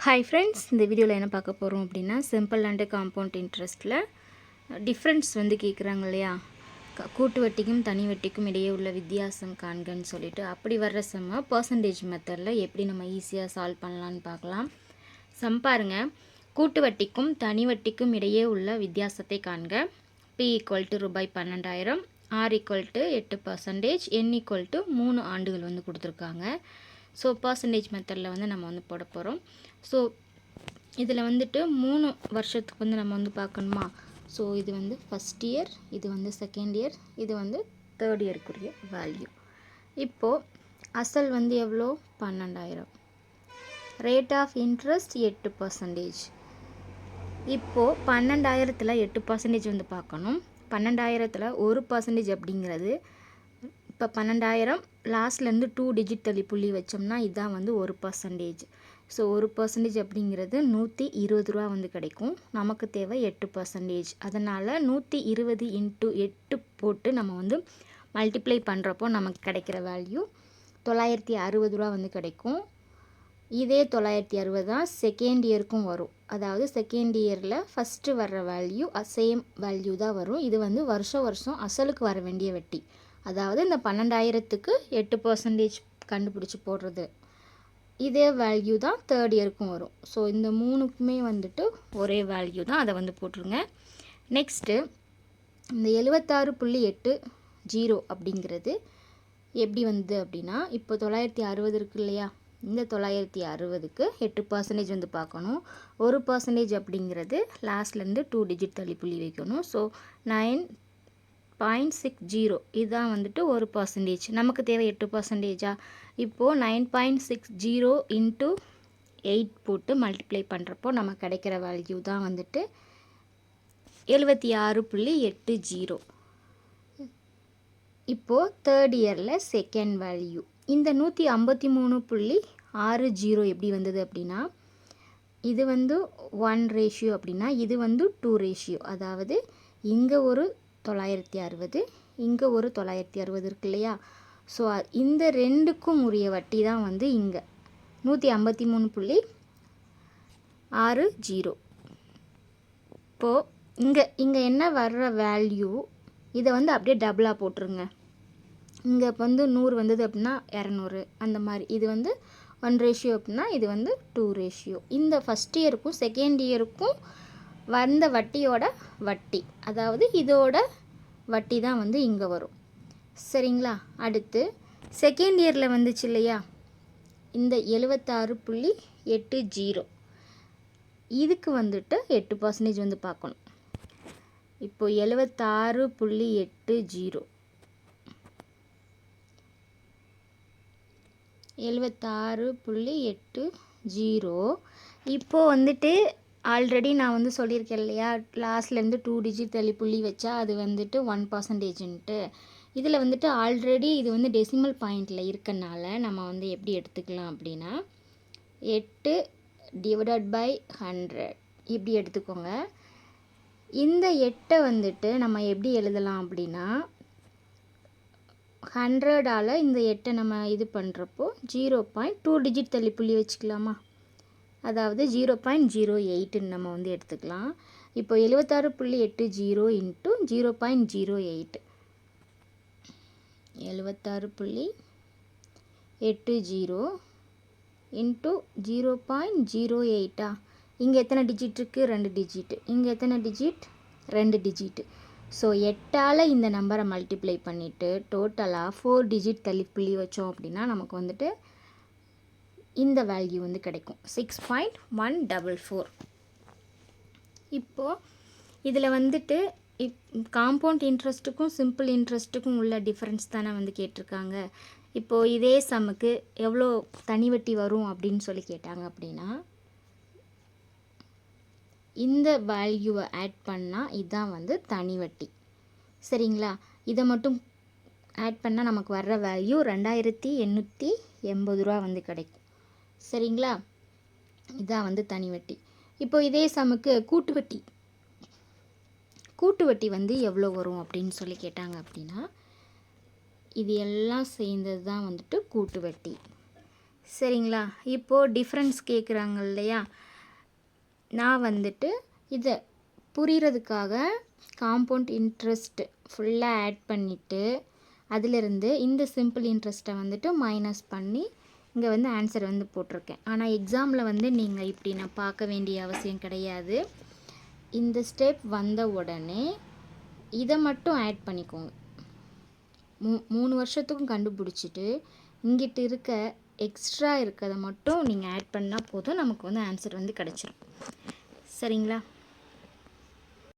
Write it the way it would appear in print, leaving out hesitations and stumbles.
Hi friends, இந்த வீடியோவில் என்ன பார்க்க போகிறோம் அப்படின்னா சிம்பிள் அண்டு காம்பவுண்ட் இன்ட்ரெஸ்ட்டில் டிஃப்ரென்ஸ் வந்து கேட்குறாங்க இல்லையா, கூட்டு வட்டிக்கும் தனி வட்டிக்கும் இடையே உள்ள வித்தியாசம் காண்கன்னு சொல்லிட்டு அப்படி வர்ற செம்ம பர்சன்டேஜ் மெத்தடில் எப்படி நம்ம ஈஸியாக சால்வ் பண்ணலான்னு பார்க்கலாம். பாருங்க, கூட்டு வட்டிக்கும் தனி வட்டிக்கும் இடையே உள்ள வித்தியாசத்தை காண்க. P = ரூபாய் 12,000, R = 8%, N = 3 ஆண்டுகள் வந்து கொடுத்துருக்காங்க. ஸோ பர்சன்டேஜ் மெத்தடில் வந்து நம்ம வந்து போட போகிறோம். ஸோ இதில் வந்துட்டு 3 வருஷத்துக்கு வந்து நம்ம வந்து பார்க்கணுமா. ஸோ இது வந்து ஃபஸ்ட் இயர், இது வந்து செகண்ட் இயர், இது வந்து தேர்ட் இயருக்குரிய வேல்யூ. இப்போது அசல் வந்து எவ்வளோ? 12,000. Rate of interest 8%. இப்போது 12,000ல் 8% வந்து பார்க்கணும். 12,000ல் 1% அப்படிங்கிறது, இப்போ 12,000 லாஸ்ட்லேருந்து 2 டிஜிட் தள்ளி புள்ளி வச்சோம்னா இதுதான் வந்து 1%. ஸோ 1% அப்படிங்கிறது 120 ரூபா வந்து கிடைக்கும். நமக்கு தேவை 8%. அதனால் 120 × 8 போட்டு நம்ம வந்து மல்டிப்ளை பண்ணுறப்போ நமக்கு கிடைக்கிற வேல்யூ 960 ரூபா வந்து கிடைக்கும். இதே 960 தான் செகண்ட் இயருக்கும் வரும். அதாவது செகண்ட் இயரில் ஃபஸ்ட்டு வர்ற வேல்யூ சேம் வேல்யூ தான் வரும். இது வந்து வருஷம் அசலுக்கு வர வேண்டிய வட்டி. அதாவது இந்த 12,000க்கு 8% கண்டுபிடிச்சி போடுறது, இதே வேல்யூ தான் தேர்ட் இயருக்கும் வரும். ஸோ இந்த மூணுக்குமே வந்துட்டு ஒரே வேல்யூ தான், அதை வந்து போட்டுருங்க. நெக்ஸ்ட்டு இந்த 76.80 அப்படிங்கிறது எப்படி வந்து அப்படின்னா, இப்போ 960 இருக்கு இல்லையா, இந்த 960க்கு 8% வந்து பார்க்கணும். 1% அப்படிங்கிறது லாஸ்ட்லேருந்து 2 டிஜிட் தள்ளி புள்ளி வைக்கணும். ஸோ 9.60 இதுதான் வந்துட்டு 1%. நமக்கு தேவை 8%. இப்போது 9.60 × 8 போட்டு மல்டிப்ளை பண்ணுறப்போ நமக்கு கிடைக்கிற வேல்யூ தான் வந்துட்டு 76.80. இப்போது தேர்ட் இயரில் செகண்ட் வேல்யூ இந்த 153.60 எப்படி வந்தது அப்படின்னா, இது வந்து 1 அப்படின்னா இது வந்து 2. அதாவது இங்கே ஒரு 960, இங்கே ஒரு 960 இருக்கு இல்லையா. ஸோ இந்த ரெண்டுக்கும் உரிய வட்டி தான் வந்து இங்கே 153.60. இப்போது இங்கே என்ன வர்ற வேல்யூ, இதை வந்து அப்படியே டபுளாக போட்டுருங்க. இங்கே இப்போ வந்து 100 வந்தது அப்படின்னா 200 அந்த மாதிரி. இது வந்து 1 அப்படின்னா இது வந்து 2. இந்த ஃபஸ்ட் இயருக்கும் செகண்ட் இயருக்கும் வந்த வட்டியோட வட்டி, அதாவது இதோட வட்டி தான் வந்து இங்கே வரும். சரிங்களா. அடுத்து செகண்ட் இயரில் வந்துச்சு இல்லையா, இந்த 76.80 இதுக்கு வந்துட்டு 8% வந்து பார்க்கணும். இப்போ 76.80 இப்போது வந்துட்டு ஆல்ரெடி நான் வந்து சொல்லியிருக்கேன் இல்லையா, லாஸ்ட்லேருந்து 2 டிஜிட் தள்ளி புள்ளி வச்சா அது வந்துட்டு 1%. இதில் வந்துட்டு ஆல்ரெடி இது வந்து டெசிமல் பாயிண்டில் இருக்கனால நம்ம வந்து எப்படி எடுத்துக்கலாம் அப்படின்னா, 8/100 இப்படி எடுத்துக்கோங்க. இந்த 8 வந்துட்டு நம்ம எப்படி எழுதலாம் அப்படின்னா, 100ஆல் இந்த 8 நம்ம இது பண்ணுறப்போ 0.2 டிஜிட் தள்ளி புள்ளி வச்சுக்கலாமா, அதாவது 0.08ன்னு நம்ம வந்து எடுத்துக்கலாம். இப்போ 76.80 × 0.08, 76.80 × 0.08. இங்கே எத்தனை டிஜிட் இருக்குது? 2 டிஜிட். இங்கே எத்தனை டிஜிட்? 2 டிஜிட். ஸோ 8ஆல் இந்த நம்பரை மல்டிப்ளை பண்ணிவிட்டு டோட்டலாக 4 டிஜிட் தள்ளி புள்ளி வச்சோம் அப்படின்னா நமக்கு வந்துட்டு இந்த வேல்யூ வந்து கிடைக்கும் 6.144. இப்போது இதில் வந்துட்டு காம்பவுண்ட் இன்ட்ரெஸ்ட்டுக்கும் சிம்பிள் இன்ட்ரெஸ்ட்டுக்கும் உள்ள டிஃப்ரென்ஸ் தானே வந்து கேட்டிருக்காங்க. இப்போது இதே சம்முக்கு எவ்வளோ தனி வட்டி வரும் அப்படின்னு சொல்லி கேட்டாங்க அப்படின்னா, இந்த வேல்யூவை ஆட் பண்ணால் இதுதான் வந்து தனி வட்டி. சரிங்களா. இதை மட்டும் ஆட் பண்ணால் நமக்கு வர்ற வேல்யூ 2,880 ரூபா வந்து கிடைக்கும். சரிங்களா. இதான் வந்து தனி வட்டி. இப்போ இதே சமுக்கு கூட்டு வட்டி வந்து எவ்வளோ வரும் அப்படின்னு சொல்லி கேட்டாங்க அப்படின்னா, இது எல்லாம் சேர்ந்தது தான் வந்துட்டு கூட்டு வட்டி. சரிங்களா? இப்போது டிஃப்ரென்ஸ் கேட்குறாங்க இல்லையா? நான் வந்துட்டு இதை புரிகிறதுக்காக காம்பவுண்ட் இன்ட்ரெஸ்ட் ஃபுல்லாக ஆட் பண்ணிவிட்டு அதிலிருந்து இந்த சிம்பிள் இன்ட்ரெஸ்ட்டை வந்துட்டு மைனஸ் பண்ணி இங்கே வந்து ஆன்சர் வந்து போட்டிருக்கேன். ஆனால் எக்ஸாமில் வந்து நீங்கள் இப்படி நான் பார்க்க வேண்டிய அவசியம் கிடையாது. இந்த ஸ்டெப் வந்த உடனே இதை மட்டும் ஆட் பண்ணிக்கோங்க. 3 வருஷத்துக்கும் கண்டுபிடிச்சிட்டு இங்கிட்டு இருக்க எக்ஸ்ட்ரா இருக்கிறத மட்டும் நீங்கள் ஆட் பண்ணால் போதும், நமக்கு வந்து ஆன்சர் வந்து கிடச்சிரும். சரிங்களா?